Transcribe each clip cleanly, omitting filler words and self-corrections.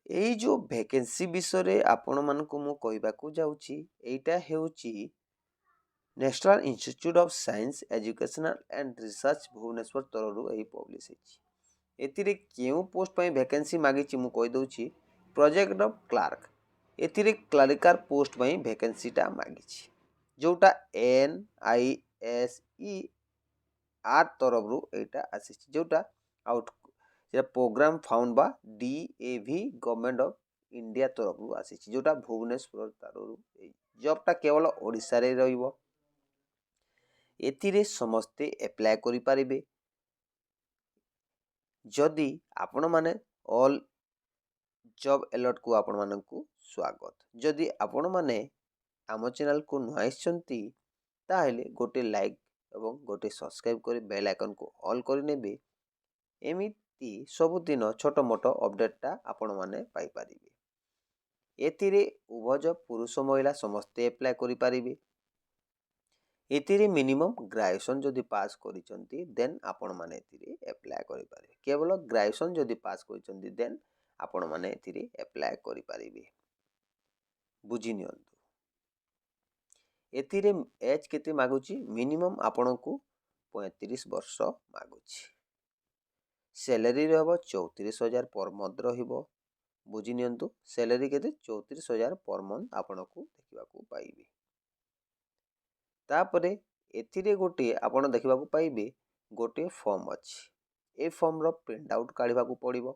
ଏଇ ଯେଉଁ ଭେକେନ୍ସି ବିଷୟରେ ଆପଣମାନଙ୍କୁ ମୁଁ କହିବାକୁ ଯାଉଛି, ଏଇଟା ହେଉଛି national institute of science educational and research Bhubaneswar ତରଫରୁ ଏହି ପବ୍ଲିଶ ହେଇଛି। ଏଥିରେ କେଉଁ ପୋଷ୍ଟ ପାଇଁ ଭେକେନ୍ସି ମାଗିଛି ମୁଁ କହିଦେଉଛି। ପ୍ରୋଜେକ୍ଟ କ୍ଲାର୍କ, ଏଥିରେ କ୍ଲାରିକାଲ ପୋଷ୍ଟ ପାଇଁ ଭେକେନ୍ସିଟା ମାଗିଛି, ଯେଉଁଟା NISER ତରଫରୁ ଏଇଟା ଆସିଛି, ଯେଉଁଟା ଆଉଟ୍ ସେଟା ପ୍ରୋଗ୍ରାମ ଫାଉଣ୍ଡ ବା DAV ଗଭର୍ଣ୍ଣମେଣ୍ଟ ଅଫ୍ ଇଣ୍ଡିଆ ତରଫରୁ ଆସିଛି, ଯେଉଁଟା ଭୁବନେଶ୍ୱର ତରଫରୁ ଏଇ ଜବ୍ଟା କେବଳ ଓଡ଼ିଶାରେ ରହିବ। ଏଥିରେ ସମସ୍ତେ ଆପ୍ଲାଏ କରିପାରିବେ। ଯଦି ଆପଣମାନେ ଅଲ୍ ଜବ୍ ଆଲର୍ଟକୁ ଆପଣମାନଙ୍କୁ ସ୍ୱାଗତ। ଯଦି ଆପଣମାନେ ଆମ ଚ୍ୟାନେଲକୁ ନୂଆ ଆସିଛନ୍ତି ତାହେଲେ ଗୋଟେ ଲାଇକ୍ ଏବଂ ଗୋଟେ ସବସ୍କ୍ରାଇବ୍ କରି ବେଲ୍ ଆଇକନ୍କୁ ଅଲ୍ କରିନେବେ। ଏମିତି ସବୁଦିନ ଛୋଟ ମୋଟ ଅପଡ଼େଟ୍ଟା ଆପଣମାନେ ପାଇପାରିବେ। ଏଥିରେ ଉଭୟ ପୁରୁଷ ମହିଳା ସମସ୍ତେ ଆପ୍ଲାଏ କରିପାରିବେ। ଏଥିରେ ମିନିମମ୍ ଗ୍ରାଜୁଏସନ୍ ଯଦି ପାସ୍ କରିଛନ୍ତି ଦେନ୍ ଆପଣମାନେ ଏଥିରେ ଆପ୍ଲାଏ କରିପାରିବେ। କେବଳ ଗ୍ରାଜୁଏସନ୍ ଯଦି ପାସ୍ କରିଛନ୍ତି ଦେନ୍ ଆପଣମାନେ ଏଥିରେ ଆପ୍ଲାଏ କରିପାରିବେ। ବୁଝି ନିଅନ୍ତୁ। ଏଥିରେ ଏଜ୍ କେତେ ମାଗୁଛି? ମିନିମମ୍ ଆପଣଙ୍କୁ 35 ବର୍ଷ ମାଗୁଛି। ସ୍ୟାଲେରୀ ରହିବ 34,000 ପର୍ ମନ୍ଥ ରହିବ। ବୁଝି ନିଅନ୍ତୁ, ସ୍ୟାଲେରୀ କେତେ? 34,000 ପର୍ ମନ୍ଥ ଆପଣଙ୍କୁ ଦେଖିବାକୁ ପାଇବେ। ତାପରେ ଏଥିରେ ଗୋଟିଏ ଆପଣ ଦେଖିବାକୁ ପାଇବେ ଗୋଟିଏ ଫର୍ମ ଅଛି। ଏ ଫର୍ମର ପ୍ରିଣ୍ଟ ଆଉଟ୍ କାଢ଼ିବାକୁ ପଡ଼ିବ।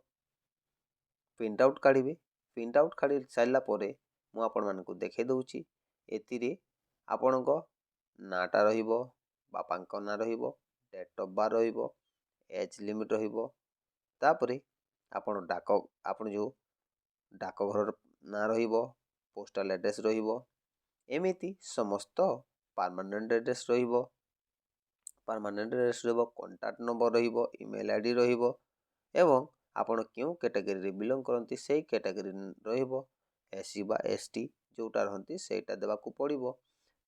ପ୍ରିଣ୍ଟ ଆଉଟ୍ କାଢ଼ିବେ। ପ୍ରିଣ୍ଟ ଆଉଟ୍ କାଢ଼ି ସାରିଲା ପରେ ମୁଁ ଆପଣମାନଙ୍କୁ ଦେଖାଇ ଦେଉଛି। ଏଥିରେ ଆପଣଙ୍କ ନାଁଟା ରହିବ, ବାପାଙ୍କ ନାଁ ରହିବ, ଡେଟ୍ ଅଫ୍ ବାର୍ଥ ରହିବ, ଏଜ୍ ଲିମିଟ୍ ରହିବ। ତାପରେ ଆପଣ ଯେଉଁ ଡାକଘରର ନାଁ ରହିବ, ପୋଷ୍ଟାଲ ଆଡ୍ରେସ୍ ରହିବ। ଏମିତି ସମସ୍ତ ପରମାନେଣ୍ଟ ଆଡ୍ରେସ୍ ରହିବ। ପରମାନେଣ୍ଟ ଆଡ୍ରେସ୍ ରହିବ, କଣ୍ଟାକ୍ଟ ନମ୍ବର ରହିବ, ଇମେଲ୍ ଆଇଡ଼ି ରହିବ ଏବଂ ଆପଣ କେଉଁ କ୍ୟାଟାଗୋରୀରେ ବିଲଙ୍ଗ କରନ୍ତି ସେଇ କ୍ୟାଟାଗୋରୀ ରହିବ। SC ବା ST ଯେଉଁଟା ରହନ୍ତି ସେଇଟା ଦେବାକୁ ପଡ଼ିବ।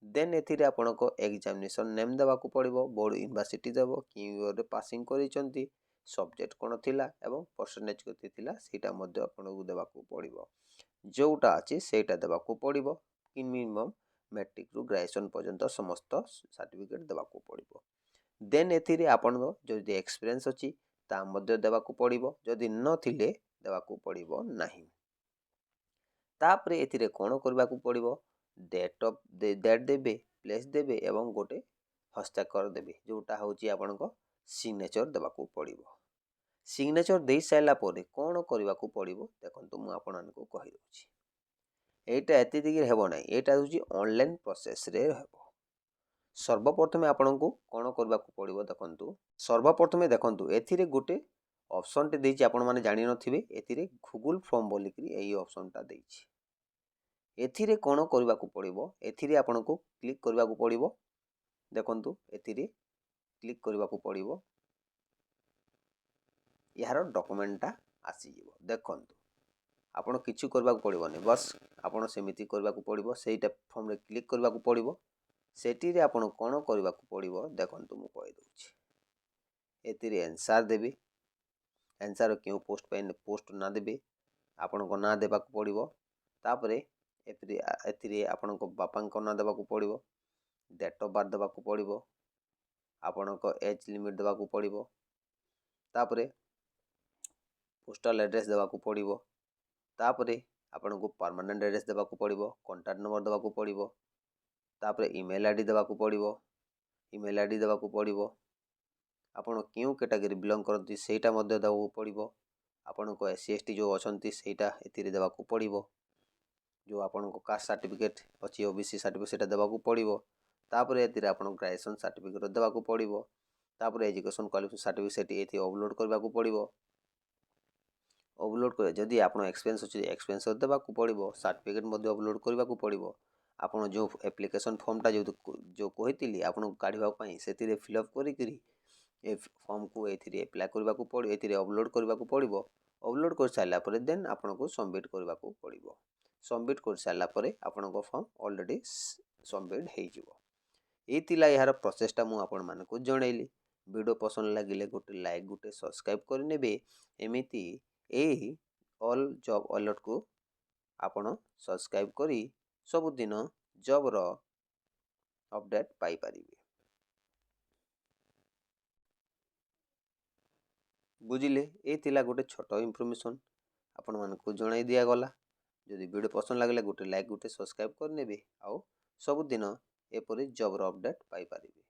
ଦେନ୍ ଏଥିରେ ଆପଣଙ୍କ ଏକ୍ଜାମିନେସନ୍ ନେମ୍ ଦେବାକୁ ପଡ଼ିବ। ବୋର୍ଡ଼ ୟୁନିଭର୍ସିଟି ଦେବ, କେଉଁ ଇୟର୍ରେ ପାସିଂ କରିଛନ୍ତି, ସବଜେକ୍ଟ କ'ଣ ଥିଲା ଏବଂ ପରସେଣ୍ଟେଜ୍ କେତେ ଥିଲା ସେଇଟା ମଧ୍ୟ ଆପଣଙ୍କୁ ଦେବାକୁ ପଡ଼ିବ। ଯେଉଁଟା ଅଛି ସେଇଟା ଦେବାକୁ ପଡ଼ିବ। ମିନିମମ୍ ମ୍ୟାଟ୍ରିକରୁ ଗ୍ରାଜୁଏସନ୍ ପର୍ଯ୍ୟନ୍ତ ସମସ୍ତ ସାର୍ଟିଫିକେଟ୍ ଦେବାକୁ ପଡ଼ିବ। ଦେନ୍ ଏଥିରେ ଆପଣଙ୍କ ଯଦି ଏକ୍ସପିରିଏନ୍ସ ଅଛି ତାହା ମଧ୍ୟ ଦେବାକୁ ପଡ଼ିବ। ଯଦି ନଥିଲେ ଦେବାକୁ ପଡ଼ିବ ନାହିଁ। ତାପରେ ଏଥିରେ କ'ଣ କରିବାକୁ ପଡ଼ିବ? ଡେଟ୍ ଦେବେ, ପ୍ଲେସ୍ ଦେବେ ଏବଂ ଗୋଟେ ହସ୍ତାକ୍ଷର ଦେବେ, ଯେଉଁଟା ହେଉଛି ଆପଣଙ୍କ ସିଗ୍ନେଚର୍ ଦେବାକୁ ପଡ଼ିବ। ସିଗ୍ନେଚର୍ ଦେଇସାରିଲା ପରେ କ'ଣ କରିବାକୁ ପଡ଼ିବ ଦେଖନ୍ତୁ, ମୁଁ ଆପଣମାନଙ୍କୁ କହିଦେଉଛି। ଏଇଟା ଏତିକି ହେବ ନାହିଁ, ଏଇଟା ହେଉଛି ଅନଲାଇନ୍ ପ୍ରୋସେସ୍ରେ ହେବ। ସର୍ବପ୍ରଥମେ ଆପଣଙ୍କୁ କ'ଣ କରିବାକୁ ପଡ଼ିବ ଦେଖନ୍ତୁ। ସର୍ବପ୍ରଥମେ ଦେଖନ୍ତୁ, ଏଥିରେ ଗୋଟେ ଅପସନ୍ଟେ ଦେଇଛି, ଆପଣମାନେ ଜାଣିନଥିବେ। ଏଥିରେ ଗୁଗୁଲ୍ ଫର୍ମ ବୋଲିକିରି ଏହି ଅପସନ୍ଟା ଦେଇଛି। ଏଥିରେ କ'ଣ କରିବାକୁ ପଡ଼ିବ? ଏଥିରେ ଆପଣଙ୍କୁ କ୍ଲିକ୍ କରିବାକୁ ପଡ଼ିବ। ଦେଖନ୍ତୁ, ଏଥିରେ କ୍ଲିକ୍ କରିବାକୁ ପଡ଼ିବ। ଏହାର ଡକୁମେଣ୍ଟଟା ଆସିଯିବ। ଦେଖନ୍ତୁ, ଆପଣ କିଛି କରିବାକୁ ପଡ଼ିବନି, ବସ୍ ଆପଣ ସେମିତି କରିବାକୁ ପଡ଼ିବ। ସେଇଟା ଫର୍ମରେ କ୍ଲିକ୍ କରିବାକୁ ପଡ଼ିବ। ସେଠିରେ ଆପଣ କ'ଣ କରିବାକୁ ପଡ଼ିବ ଦେଖନ୍ତୁ, ମୁଁ କହିଦେଉଛି। ଏଥିରେ ଆନ୍ସାର୍ ଦେବେ। ଆନ୍ସାର୍ କେଉଁ ପୋଷ୍ଟ ପାଇଁ ପୋଷ୍ଟ ନାଁ ଦେବେ, ଆପଣଙ୍କ ନାଁ ଦେବାକୁ ପଡ଼ିବ। ତାପରେ ଏଥିରେ ଆପଣଙ୍କ ବାପାଙ୍କ ନାଁ ଦେବାକୁ ପଡ଼ିବ, ଡେଟ୍ ଅଫ୍ ବାର୍ଥ ଦେବାକୁ ପଡ଼ିବ, ଆପଣଙ୍କ ଏଜ୍ ଲିମିଟ୍ ଦେବାକୁ ପଡ଼ିବ। ତାପରେ ପୋଷ୍ଟାଲ ଆଡ୍ରେସ୍ ଦେବାକୁ ପଡ଼ିବ। ତାପରେ ଆପଣଙ୍କୁ ପରମାନେଣ୍ଟ ଆଡ୍ରେସ୍ ଦେବାକୁ ପଡ଼ିବ, କଣ୍ଟାକ୍ଟ ନମ୍ବର ଦେବାକୁ ପଡ଼ିବ। ତାପରେ ଇମେଲ୍ ଆଇଡ଼ି ଦେବାକୁ ପଡ଼ିବ, ଇମେଲ୍ ଆଇଡ଼ି ଦେବାକୁ ପଡ଼ିବ। ଆପଣ କେଉଁ କ୍ୟାଟାଗୋରୀ ବିଲଙ୍ଗ କରନ୍ତି ସେଇଟା ମଧ୍ୟ ଦେବାକୁ ପଡ଼ିବ। ଆପଣଙ୍କ SC ST ଯେଉଁ ଅଛନ୍ତି ସେଇଟା ଏଥିରେ ଦେବାକୁ ପଡ଼ିବ। ଯେଉଁ ଆପଣଙ୍କ କାଷ୍ଟ ସାର୍ଟିଫିକେଟ୍ ଅଛି, OBC ସାର୍ଟିଫିକେଟ୍ ସେଇଟା ଦେବାକୁ ପଡ଼ିବ। ତାପରେ ଏଥିରେ ଆପଣଙ୍କ ଗ୍ରାଜୁଏସନ୍ ସାର୍ଟିଫିକେଟ୍ ଦେବାକୁ ପଡ଼ିବ। ତାପରେ ଏଜୁକେସନ୍ କ୍ୱାଲିଫିକେସନ୍ ସାର୍ଟିଫିକେଟ୍ ଏଠି ଅପଲୋଡ଼ କରିବାକୁ ପଡ଼ିବ। ଅପଲୋଡ଼ କରି ଯଦି ଆପଣ ଏକ୍ସପେରିଏନ୍ସ ଅଛି, ଏକ୍ସପେରିଏନ୍ସ ଦେବାକୁ ପଡ଼ିବ। ସାର୍ଟିଫିକେଟ୍ ମଧ୍ୟ ଅପଲୋଡ଼ କରିବାକୁ ପଡ଼ିବ। ଆପଣ ଯେଉଁ ଆପ୍ଲିକେସନ୍ ଫର୍ମଟା ଯେଉଁ କହିଥିଲି ଆପଣଙ୍କୁ କାଢ଼ିବା ପାଇଁ, ସେଥିରେ ଫିଲ୍ଅପ୍ କରିକିରି ଏ ଫର୍ମକୁ ଏଥିରେ ଆପ୍ଲାଏ କରିବାକୁ ପଡ଼ିବ, ଏଥିରେ ଅପଲୋଡ଼ କରିବାକୁ ପଡ଼ିବ। ଅପଲୋଡ଼ କରିସାରିଲା ପରେ ଦେନ୍ ଆପଣଙ୍କୁ ସବମିଟ୍ କରିବାକୁ ପଡ଼ିବ। ସବମିଟ୍ କରିସାରିଲା ପରେ ଆପଣଙ୍କ ଫର୍ମ ଅଲରେଡ଼ି ସବମିଟ୍ ହେଇଯିବ। ଏଇ ଥିଲା ଏହାର ପ୍ରୋସେସ୍ଟା ମୁଁ ଆପଣମାନଙ୍କୁ ଜଣାଇଲି। ଭିଡ଼ିଓ ପସନ୍ଦ ଲାଗିଲେ ଗୋଟେ ଲାଇକ୍, ଗୋଟେ ସବସ୍କ୍ରାଇବ୍ କରିନେବେ। ଏମିତି ଏହି ଅଲ୍ ଜବ୍ ଆଲର୍ଟକୁ ଆପଣ ସବସ୍କ୍ରାଇବ୍ କରି ସବୁଦିନ ଜବ୍ର ଅପଡ଼େଟ୍ ପାଇପାରିବେ। ବୁଝିଲେ, ଏ ଥିଲା ଗୋଟେ ଛୋଟ ଇନଫର୍ମେସନ୍ ଆପଣମାନଙ୍କୁ ଜଣାଇ ଦିଆଗଲା। ଯଦି ଭିଡ଼ିଓ ପସନ୍ଦ ଲାଗିଲେ ଗୋଟେ ଲାଇକ୍ ଗୋଟେ ସବସ୍କ୍ରାଇବ୍ କରିନେବେ ଆଉ ସବୁଦିନ ଏପରି ଜବ୍ର ଅପଡ଼େଟ୍ ପାଇପାରିବେ।